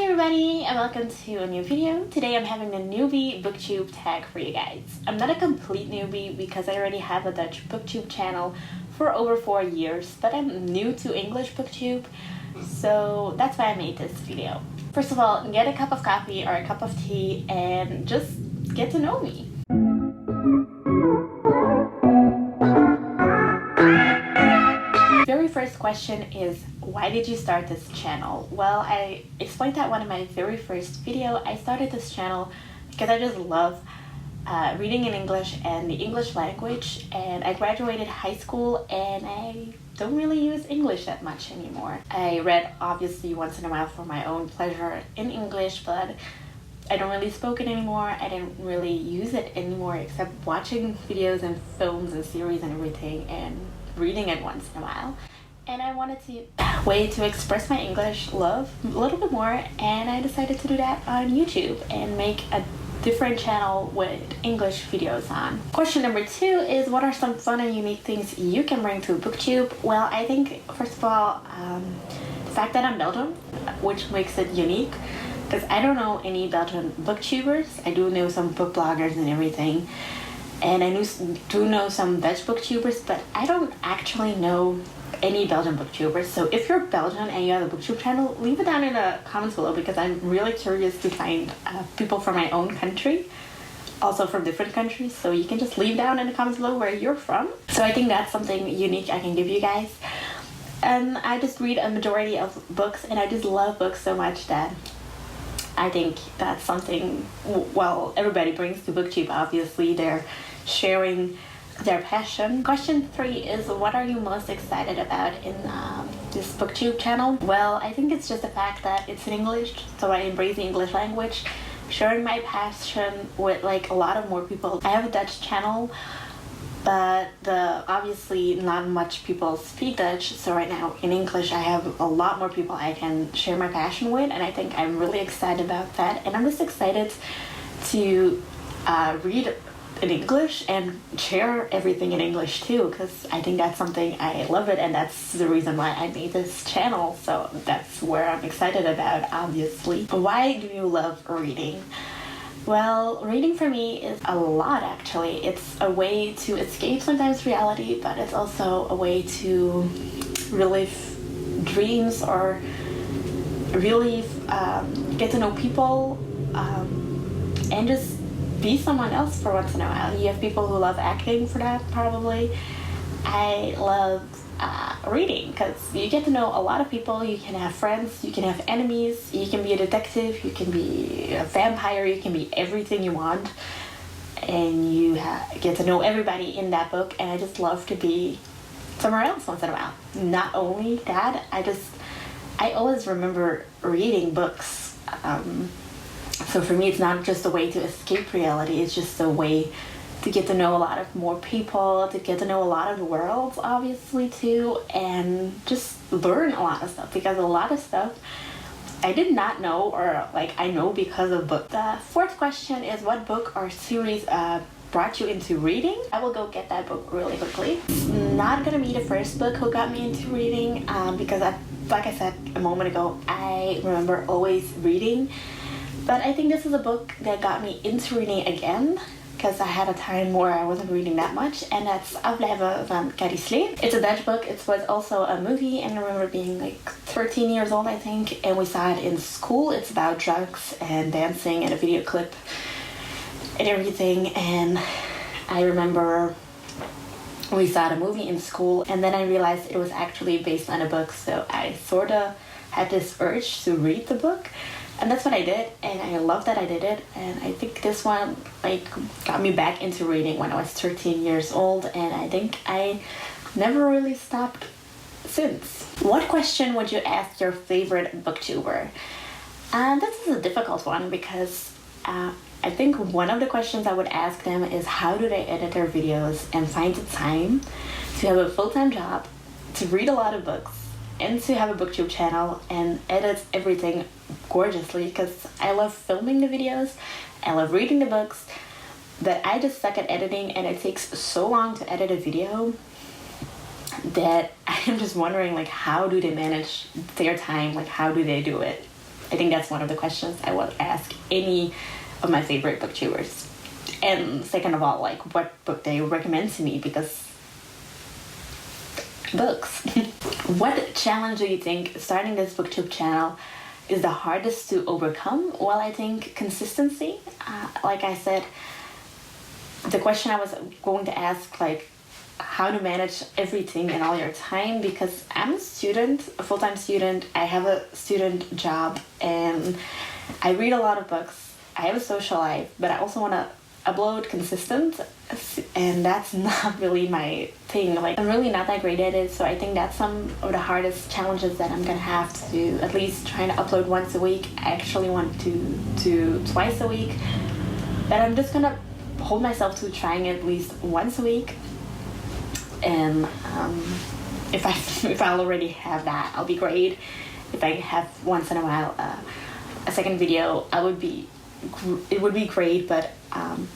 Hi everybody and welcome to a new video. Today I'm having a newbie booktube tag for you guys. I'm not a complete newbie because I already have a Dutch booktube channel for over 4 years, but I'm new to English booktube, so that's why I made this video. First of all, get a cup of coffee or a cup of tea and just get to know me. Very first question is, why did you start this channel? Well, I explained that one in my very first video. I started this channel because I just love reading in English and the English language, and I graduated high school and I don't really use English that much anymore. I read obviously once in a while for my own pleasure in English, but I don't really speak it anymore. I didn't really use it anymore except watching videos and films and series and everything and reading it once in a while. And I wanted to way to express my English love a little bit more, and I decided to do that on YouTube and make a different channel with English videos on. Question number 2 is, what are some fun and unique things you can bring to booktube? Well, I think first of all, the fact that I'm Belgian, which makes it unique, because I don't know any Belgian booktubers. I do know some book bloggers and everything, and I do know some Dutch booktubers, but I don't actually know any Belgian booktubers. So if you're Belgian and you have a booktube channel, leave it down in the comments below, because I'm really curious to find people from my own country, also from different countries. So you can just leave down in the comments below where you're from. So I think that's something unique I can give you guys. And I just read a majority of books, and I just love books so much that I think that's something, well, everybody brings to booktube. Obviously, they're sharing their passion. Question 3 is, what are you most excited about in this booktube channel? Well, I think it's just the fact that it's in English, so I embrace the English language, sharing my passion with like a lot of more people. I have a Dutch channel, but obviously not much people speak Dutch, so right now in English I have a lot more people I can share my passion with, and I think I'm really excited about that. And I'm just excited to read in English and share everything in English too, because I think that's something I love it, and that's the reason why I made this channel. So that's where I'm excited about, obviously. Why do you love reading? Well, reading for me is a lot, actually. It's a way to escape sometimes reality, but it's also a way to relive dreams or really get to know people and just be someone else for once in a while. You have people who love acting for that, probably. I love reading because you get to know a lot of people. You can have friends, you can have enemies, you can be a detective, you can be a vampire, you can be everything you want, and you get to know everybody in that book. And I just love to be somewhere else once in a while. Not only that, I always remember reading books. So for me, it's not just a way to escape reality, it's just a way to get to know a lot of more people, to get to know a lot of the world, obviously, too, and just learn a lot of stuff, because a lot of stuff I did not know, or like I know because of books. The 4th question is, what book or series brought you into reading? I will go get that book really quickly. It's not gonna be the first book who got me into reading, because like I said a moment ago, I remember always reading. But I think this is a book that got me into reading again, because I had a time where I wasn't reading that much, and that's Afblijven van Carrie Slee. It's a Dutch book. It was also a movie, and I remember being like 13 years old, I think, and we saw it in school. It's about drugs and dancing and a video clip and everything, and I remember we saw the movie in school, and then I realized it was actually based on a book, so I sort of had this urge to read the book. And that's what I did, and I love that I did it. And I think this one like got me back into reading when I was 13 years old, and I think I never really stopped since. What question would you ask your favorite booktuber? This is a difficult one, because I think one of the questions I would ask them is, how do they edit their videos and find the time to have a full-time job, to read a lot of books, and to have a booktube channel and edit everything gorgeously, because I love filming the videos, I love reading the books, but I just suck at editing, and it takes so long to edit a video that I'm just wondering, like, how do they manage their time? Like, how do they do it? I think that's one of the questions I would ask any of my favorite booktubers. And second of all, like what book they recommend to me, because books. What challenge do you think starting this booktube channel is the hardest to overcome? Well, I think consistency. Like I said, the question I was going to ask, like how to manage everything and all your time, because I'm a student, a full-time student. I have a student job and I read a lot of books. I have a social life, but I also want to upload consistent, and that's not really my thing. Like I'm really not that great at it, so I think that's some of the hardest challenges that I'm gonna have to do. At least trying to upload once a week. I actually want to do twice a week, but I'm just gonna hold myself to trying at least once a week. And if I already have that, I'll be great. If I have once in a while a second video, it would be great, but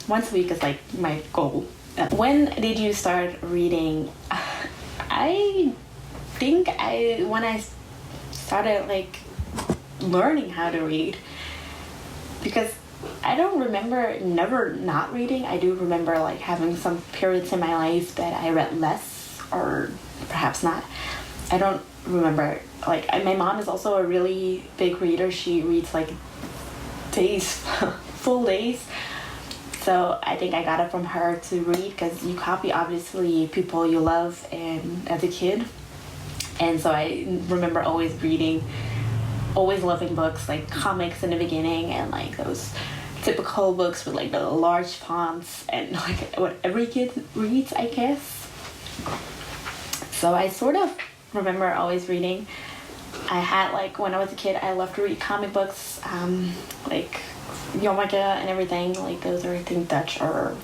once a week is like my goal. When did you start reading? I think when I started like learning how to read, because I don't remember never not reading. I do remember like having some periods in my life that I read less, or perhaps not. I don't remember. Like my mom is also a really big reader. She reads like days, full days. So I think I got it from her to read, because you copy obviously people you love and as a kid. And so I remember always reading, always loving books like comics in the beginning, and like those typical books with like the large fonts and like what every kid reads, I guess. So I sort of remember always reading. I had like when I was a kid, I loved to read comic books, like Jommeke and everything. Like those are I think Dutch or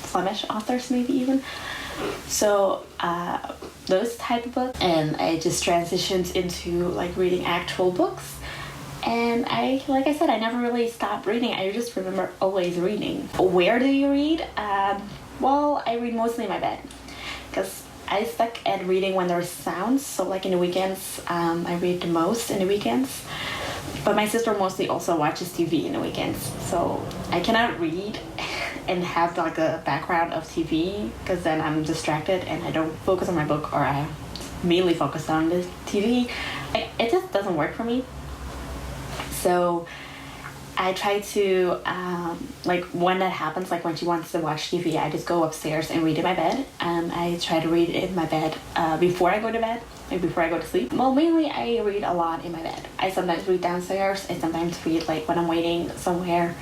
Flemish authors maybe even. So those type of books, and I just transitioned into like reading actual books. And like I said, I never really stopped reading. I just remember always reading. Where do you read? Well, I read mostly in my bed, because I stuck at reading when there's sounds. So like in the weekends, I read the most in the weekends. But my sister mostly also watches TV in the weekends. So I cannot read and have like a background of TV, because then I'm distracted and I don't focus on my book, or I mainly focus on the TV. It just doesn't work for me. So I try to, like when that happens, like when she wants to watch TV, I just go upstairs and read in my bed. I try to read in my bed before I go to bed, like before I go to sleep. Well, mainly I read a lot in my bed. I sometimes read downstairs. I sometimes read like when I'm waiting somewhere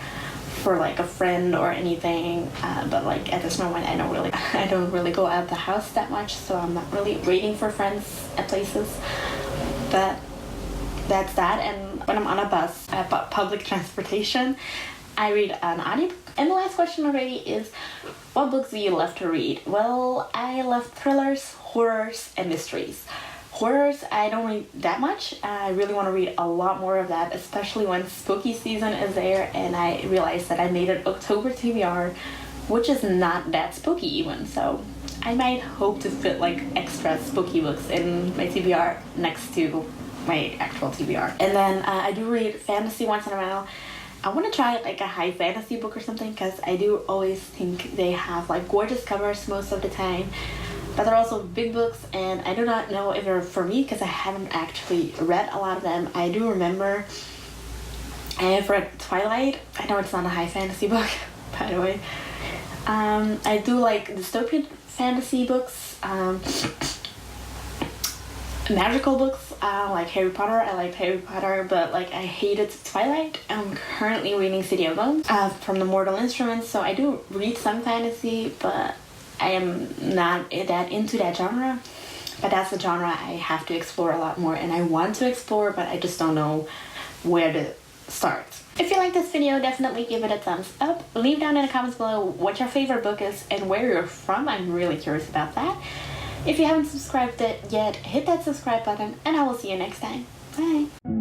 for like a friend or anything. But like at this moment, I don't really go out of the house that much, so I'm not really waiting for friends at places. But that's that. And when I'm on a bus, public transportation, I read an audiobook. And the last question already is, what books do you love to read? Well, I love thrillers, horrors, and mysteries. Horrors, I don't read that much. I really want to read a lot more of that, especially when spooky season is there. And I realized that I made an October TBR, which is not that spooky even. So I might hope to fit like extra spooky books in my TBR next to my actual TBR. And then I do read fantasy once in a while. I want to try like a high fantasy book or something, because I do always think they have like gorgeous covers most of the time. But they're also big books, and I do not know if they're for me, because I haven't actually read a lot of them. I do remember I have read Twilight. I know it's not a high fantasy book, by the way. I do like dystopian fantasy books. Magical books, like Harry Potter. I liked Harry Potter, but like I hated Twilight. I'm currently reading City of Bones from the Mortal Instruments, so I do read some fantasy, but I am not that into that genre. But that's a genre I have to explore a lot more, and I want to explore, but I just don't know where to start. If you like this video, definitely give it a thumbs up. Leave down in the comments below what your favorite book is and where you're from. I'm really curious about that. If you haven't subscribed yet, hit that subscribe button, and I will see you next time. Bye!